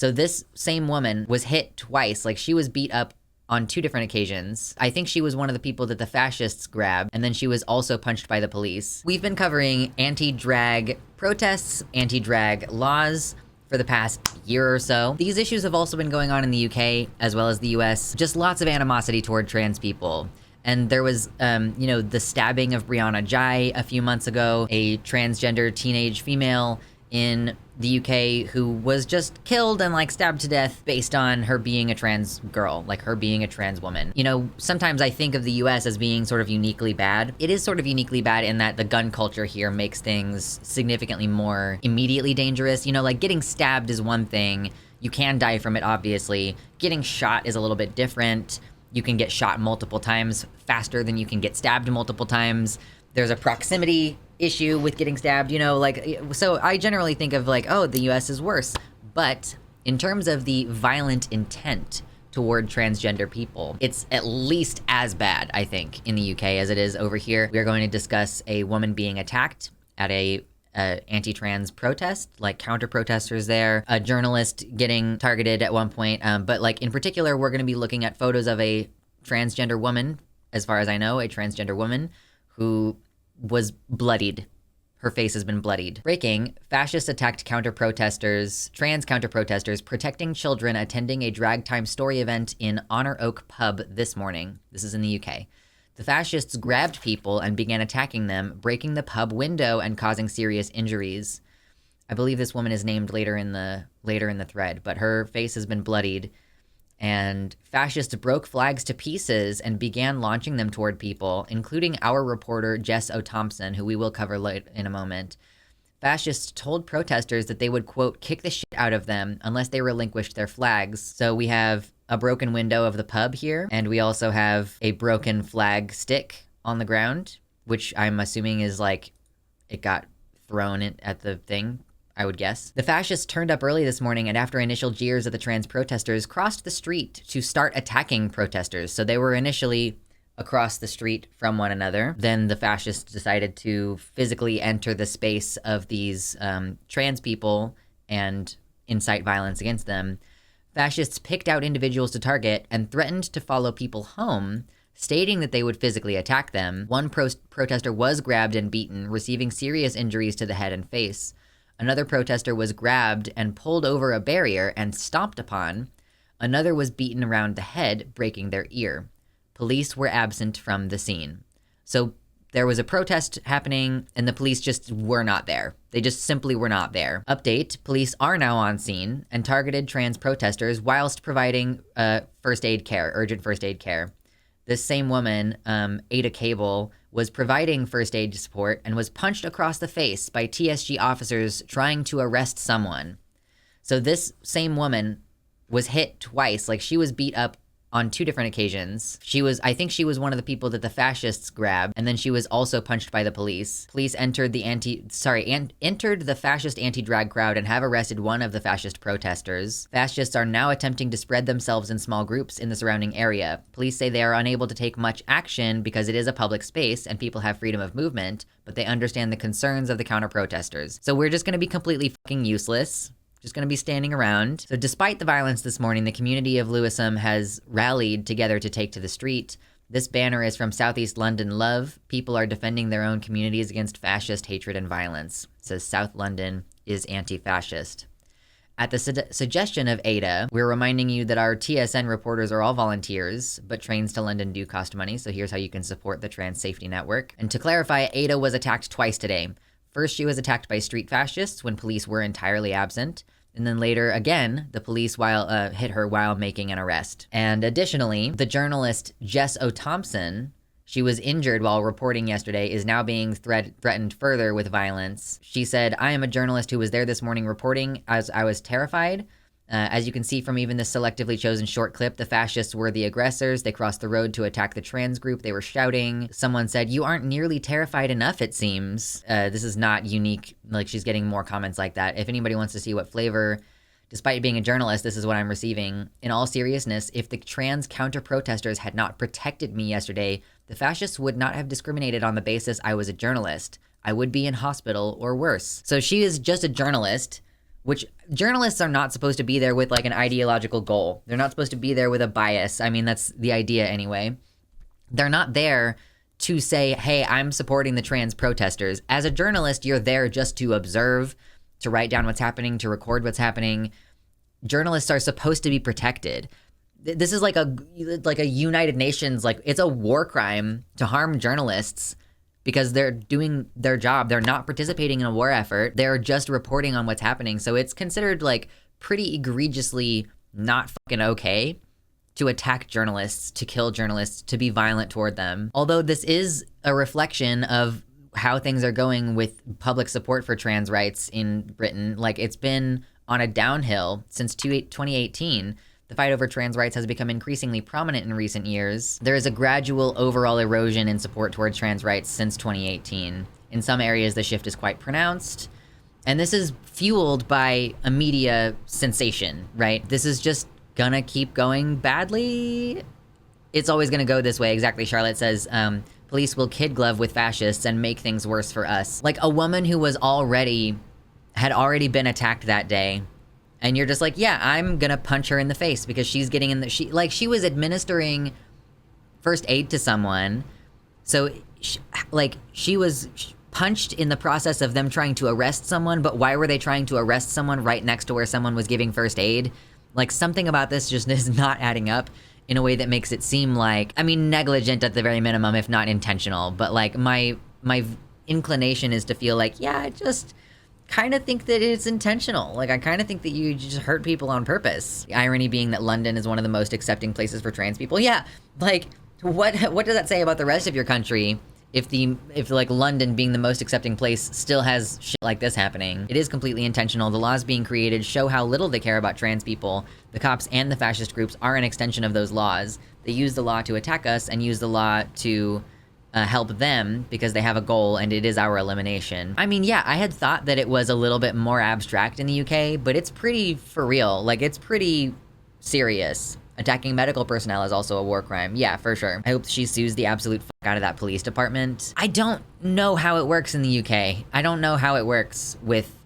So this same woman was hit twice. Like, she was beat up on 2 different occasions. I think she was one of the people that the fascists grabbed, and then she was also punched by the police. We've been covering anti-drag protests, anti-drag laws for the past year or so. These issues have also been going on in the UK as well as the US. Just lots of animosity toward trans people. And there was, the stabbing of Brianna Jai a few months ago, a transgender teenage female in the UK who was just killed and stabbed to death based on her being a trans girl, her being a trans woman. Sometimes I think of the US as being sort of uniquely bad. It is sort of uniquely bad in that the gun culture here makes things significantly more immediately dangerous. Getting stabbed is one thing. You can die from it, obviously. Getting shot is a little bit different. You can get shot multiple times faster than you can get stabbed multiple times. There's a proximity issue with getting stabbed, so I generally think of the US is worse. But in terms of the violent intent toward transgender people, it's at least as bad, I think, in the UK as it is over here. We are going to discuss a woman being attacked at a anti-trans protest, counter-protesters there, a journalist getting targeted at one point, but in particular, we're going to be looking at photos of a transgender woman, as far as I know, a transgender woman who was bloodied. Her face has been bloodied. Breaking, fascists attacked trans counter-protesters protecting children attending a drag time story event in Honor Oak Pub this morning. This is in the UK. The fascists grabbed people and began attacking them, breaking the pub window and causing serious injuries. I believe this woman is named later in the thread, but her face has been bloodied. And fascists broke flags to pieces and began launching them toward people, including our reporter Jess O. Thompson, who we will cover in a moment. Fascists told protesters that they would, quote, kick the shit out of them unless they relinquished their flags. So we have a broken window of the pub here, and we also have a broken flag stick on the ground, which I'm assuming is it got thrown at the thing, I would guess. The fascists turned up early this morning and after initial jeers of the trans protesters crossed the street to start attacking protesters. So they were initially across the street from one another. Then the fascists decided to physically enter the space of these trans people and incite violence against them. Fascists picked out individuals to target and threatened to follow people home, stating that they would physically attack them. One protester was grabbed and beaten, receiving serious injuries to the head and face. Another protester was grabbed and pulled over a barrier and stomped upon. Another was beaten around the head, breaking their ear. Police were absent from the scene. So there was a protest happening and the police just were not there. They just simply were not there. Update, police are now on scene and targeted trans protesters whilst providing urgent first aid care. This same woman, Ada Cable, was providing first aid support and was punched across the face by TSG officers trying to arrest someone. So this same woman was hit twice. She was beat up on 2 different occasions. I think she was one of the people that the fascists grabbed, and then she was also punched by the police. Police entered the fascist anti-drag crowd and have arrested one of the fascist protesters. Fascists are now attempting to spread themselves in small groups in the surrounding area. Police say they are unable to take much action because it is a public space and people have freedom of movement, but they understand the concerns of the counter-protesters. So we're just gonna be completely fucking useless. Just going to be standing around. So despite the violence this morning, the community of Lewisham has rallied together to take to the street. This banner is from Southeast London Love. People are defending their own communities against fascist hatred and violence. It says South London is anti-fascist. At the suggestion of Ada, we're reminding you that our TSN reporters are all volunteers, but trains to London do cost money, so here's how you can support the Trans Safety Network. And to clarify, Ada was attacked twice today. First, she was attacked by street fascists when police were entirely absent. And then later, again, the police hit her while making an arrest. And additionally, the journalist Jess O. Thompson, she was injured while reporting yesterday, is now being threatened further with violence. She said, "I am a journalist who was there this morning reporting as I was terrified. As you can see from even this selectively chosen short clip, the fascists were the aggressors. They crossed the road to attack the trans group. They were shouting. Someone said, 'You aren't nearly terrified enough, it seems.'" This is not unique. She's getting more comments like that. If anybody wants to see what flavor, despite being a journalist, this is what I'm receiving. In all seriousness, if the trans counter-protesters had not protected me yesterday, the fascists would not have discriminated on the basis I was a journalist. I would be in hospital or worse. So she is just a journalist which journalists are not supposed to be there with like an ideological goal. They're not supposed to be there with a bias. I mean, that's the idea anyway. They're not there to say, hey, I'm supporting the trans protesters. As a journalist, you're there just to observe, to write down what's happening, to record what's happening. Journalists are supposed to be protected. This is like a United Nations, like it's a war crime to harm journalists because they're doing their job. They're not participating in a war effort. They're just reporting on what's happening. So it's considered like pretty egregiously not fucking okay to attack journalists, to kill journalists, to be violent toward them. Although this is a reflection of how things are going with public support for trans rights in Britain. Like it's been on a downhill since 2018. The fight over trans rights has become increasingly prominent in recent years. There is a gradual overall erosion in support towards trans rights since 2018. In some areas, the shift is quite pronounced. And this is fueled by a media sensation, right? This is just gonna keep going badly. It's always gonna go this way. Exactly, Charlotte says, police will kid glove with fascists and make things worse for us. Like a woman who had already been attacked that day. And you're just like, yeah, I'm gonna punch her in the face because she's getting in the, she was administering first aid to someone. So she was punched in the process of them trying to arrest someone, but why were they trying to arrest someone right next to where someone was giving first aid? Like something about this just is not adding up in a way that makes it seem like, I mean, negligent at the very minimum, if not intentional. But like my inclination is to feel like, yeah, I just kind of think that it's intentional. Like I kind of think that you just hurt people on purpose. The irony being that London is one of the most accepting places for trans people. Yeah, like what does that say about the rest of your country if like London being the most accepting place still has shit like this happening? It is completely intentional. The laws being created show how little they care about trans people. The cops and the fascist groups are an extension of those laws. They use the law to attack us and use the law to help them because they have a goal, and it is our elimination. I mean, yeah, I had thought that it was a little bit more abstract in the UK, but it's pretty for real. Like, it's pretty serious. Attacking medical personnel is also a war crime. Yeah, for sure. I hope she sues the absolute fuck out of that police department. I don't know how it works in the UK. I don't know how it works with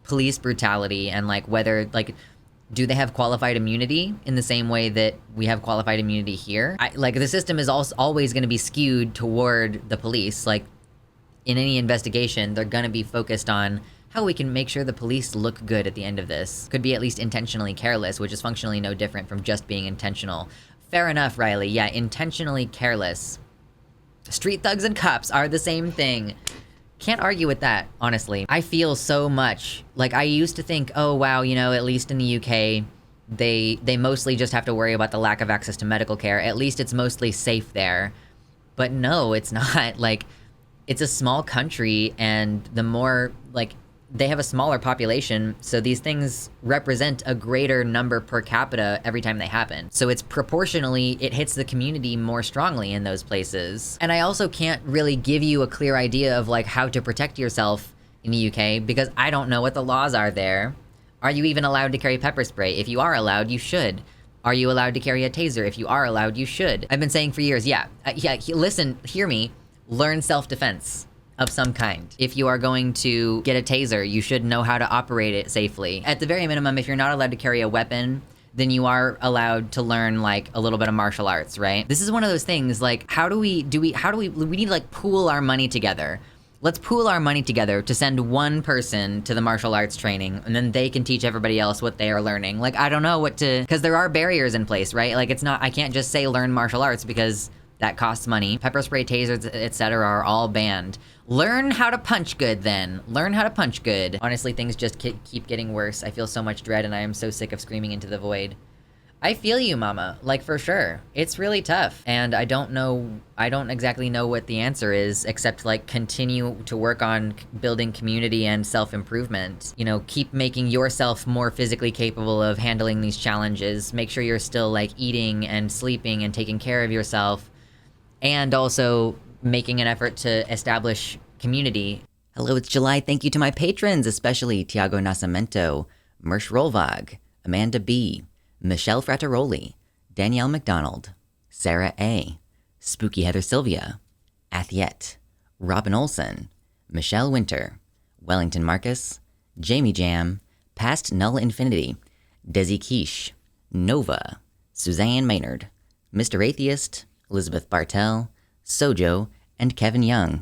police brutality and like whether like, do they have qualified immunity in the same way that we have qualified immunity here? Like the system is also always going to be skewed toward the police. Like in any investigation, they're going to be focused on how we can make sure the police look good at the end of this. Could be at least intentionally careless, which is functionally no different from just being intentional. Fair enough, Riley. Yeah, intentionally careless. Street thugs and cops are the same thing. Can't argue with that, honestly. I feel so much. Like, I used to think, oh, wow, you know, at least in the UK, they mostly just have to worry about the lack of access to medical care. At least it's mostly safe there. But no, it's not. Like, it's a small country, and the more, like, they have a smaller population, so these things represent a greater number per capita every time they happen. So it's proportionally, it hits the community more strongly in those places. And I also can't really give you a clear idea of like how to protect yourself in the UK because I don't know what the laws are there. Are you even allowed to carry pepper spray? If you are allowed, you should. Are you allowed to carry a taser? If you are allowed, you should. I've been saying for years, listen, hear me, learn self-defense of some kind. If you are going to get a taser, you should know how to operate it safely. At the very minimum, if you're not allowed to carry a weapon, then you are allowed to learn like a little bit of martial arts, right? This is one of those things like, we need to like pool our money together. Let's pool our money together to send one person to the martial arts training, and then they can teach everybody else what they are learning. Like, I don't know because there are barriers in place, right? Like, I can't just say learn martial arts because that costs money. Pepper spray, tasers, etc. are all banned. Learn how to punch good then. Learn how to punch good. Honestly, things just keep getting worse. I feel so much dread and I am so sick of screaming into the void. I feel you, mama. Like, for sure. It's really tough. And I don't exactly know what the answer is, except like continue to work on building community and self-improvement. You know, keep making yourself more physically capable of handling these challenges. Make sure you're still like eating and sleeping and taking care of yourself. And also making an effort to establish community. Hello, it's July. Thank you to my patrons, especially Tiago Nascimento, Mersh Rolvag, Amanda B., Michelle Frattaroli, Danielle McDonald, Sarah A., Spooky Heather Sylvia, Athiette, Robin Olson, Michelle Winter, Wellington Marcus, Jamie Jam, Past Null Infinity, Desi Quiche, Nova, Suzanne Maynard, Mr. Atheist, Elizabeth Bartell, Sojo, and Kevin Young.